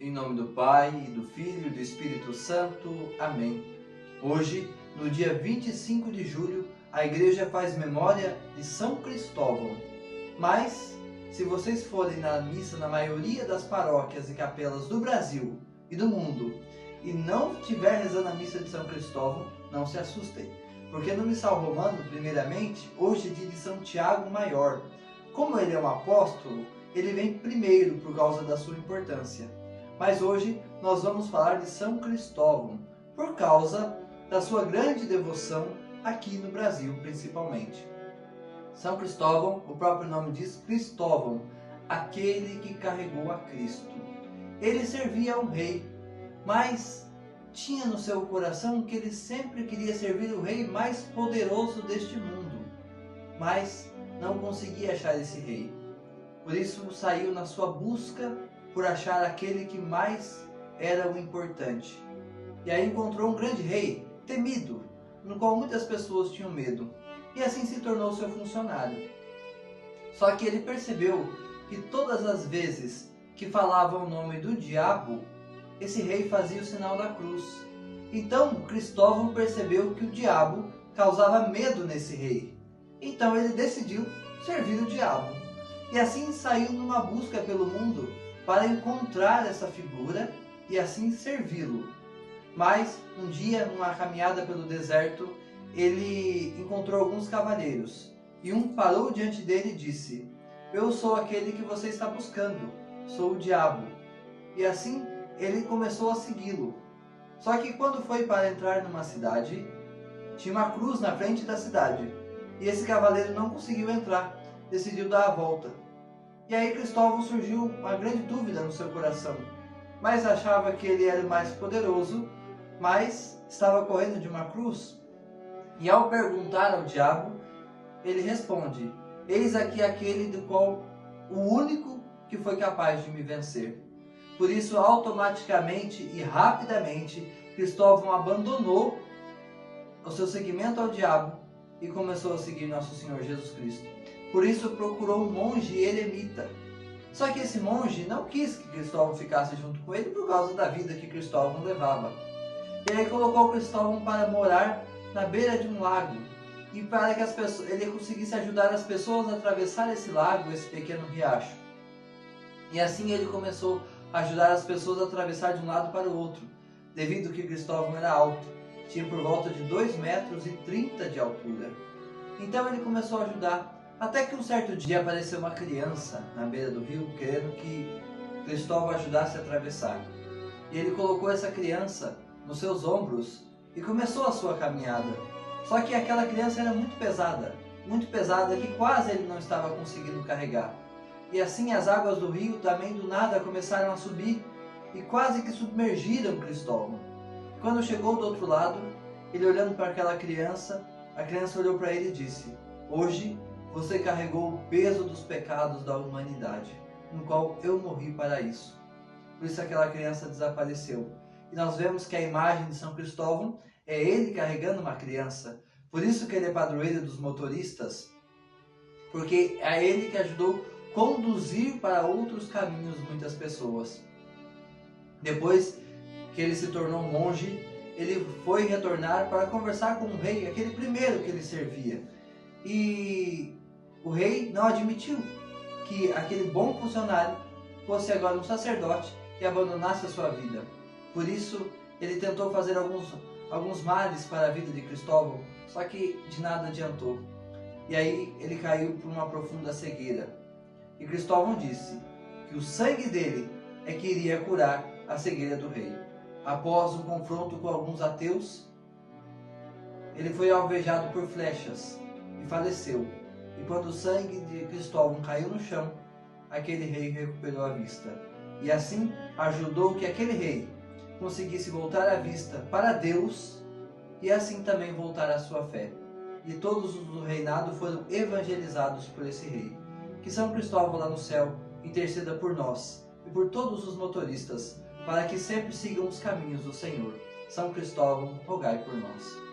Em nome do Pai, e do Filho e do Espírito Santo. Amém. Hoje, no dia 25 de julho, a Igreja faz memória de São Cristóvão. Mas, se vocês forem na missa na maioria das paróquias e capelas do Brasil e do mundo e não estiver rezando a missa de São Cristóvão, não se assustem. Porque no Missal Romano, primeiramente, hoje é dia de São Tiago Maior. Como ele é um apóstolo, ele vem primeiro por causa da sua importância. Mas hoje nós vamos falar de São Cristóvão, por causa da sua grande devoção aqui no Brasil, principalmente. São Cristóvão, o próprio nome diz Cristóvão, aquele que carregou a Cristo. Ele servia ao rei, mas tinha no seu coração que ele sempre queria servir o rei mais poderoso deste mundo, mas não conseguia achar esse rei. Por isso saiu na sua busca por achar aquele que mais era o importante. E aí encontrou um grande rei, temido, no qual muitas pessoas tinham medo, e assim se tornou seu funcionário. Só que ele percebeu que todas as vezes que falava o nome do diabo, esse rei fazia o sinal da cruz. Então Cristóvão percebeu que o diabo causava medo nesse rei. Então ele decidiu servir o diabo. E assim saiu numa busca pelo mundo para encontrar essa figura e assim servi-lo. Mas um dia, numa caminhada pelo deserto, ele encontrou alguns cavaleiros. E um parou diante dele e disse: "Eu sou aquele que você está buscando, sou o diabo." E assim ele começou a segui-lo. Só que quando foi para entrar numa cidade, tinha uma cruz na frente da cidade. E esse cavaleiro não conseguiu entrar, decidiu dar a volta. E aí Cristóvão surgiu uma grande dúvida no seu coração, mas achava que ele era o mais poderoso, mas estava correndo de uma cruz. E ao perguntar ao diabo, ele responde: "Eis aqui aquele do qual o único que foi capaz de me vencer." Por isso, automaticamente e rapidamente, Cristóvão abandonou o seu seguimento ao diabo e começou a seguir nosso Senhor Jesus Cristo. Por isso procurou um monge eremita. Só que esse monge não quis que Cristóvão ficasse junto com ele por causa da vida que Cristóvão levava. E aí colocou Cristóvão para morar na beira de um lago e para que ele conseguisse ajudar as pessoas a atravessar esse lago, esse pequeno riacho. E assim ele começou a ajudar as pessoas a atravessar de um lado para o outro, devido que Cristóvão era alto, tinha por volta de 2,30 metros de altura. Então ele começou a ajudar. Até que um certo dia apareceu uma criança na beira do rio, querendo que Cristóvão ajudasse a atravessar. E ele colocou essa criança nos seus ombros e começou a sua caminhada. Só que aquela criança era muito pesada que quase ele não estava conseguindo carregar. E assim as águas do rio também do nada começaram a subir e quase que submergiram Cristóvão. Quando chegou do outro lado, ele olhando para aquela criança, a criança olhou para ele e disse: "Hoje você carregou o peso dos pecados da humanidade, no qual eu morri para isso." Por isso aquela criança desapareceu. E nós vemos que a imagem de São Cristóvão é ele carregando uma criança. Por isso que ele é padroeiro dos motoristas, porque é ele que ajudou a conduzir para outros caminhos muitas pessoas. Depois que ele se tornou monge, ele foi retornar para conversar com o rei, aquele primeiro que ele servia. E o rei não admitiu que aquele bom funcionário fosse agora um sacerdote e abandonasse a sua vida. Por isso, ele tentou fazer alguns males para a vida de Cristóvão, só que de nada adiantou. E aí ele caiu por uma profunda cegueira. E Cristóvão disse que o sangue dele é que iria curar a cegueira do rei. Após um confronto com alguns ateus, ele foi alvejado por flechas e faleceu. E quando o sangue de Cristóvão caiu no chão, aquele rei recuperou a vista. E assim ajudou que aquele rei conseguisse voltar a vista para Deus e assim também voltar à sua fé. E todos os do reinado foram evangelizados por esse rei. Que São Cristóvão lá no céu interceda por nós e por todos os motoristas, para que sempre sigam os caminhos do Senhor. São Cristóvão, rogai por nós.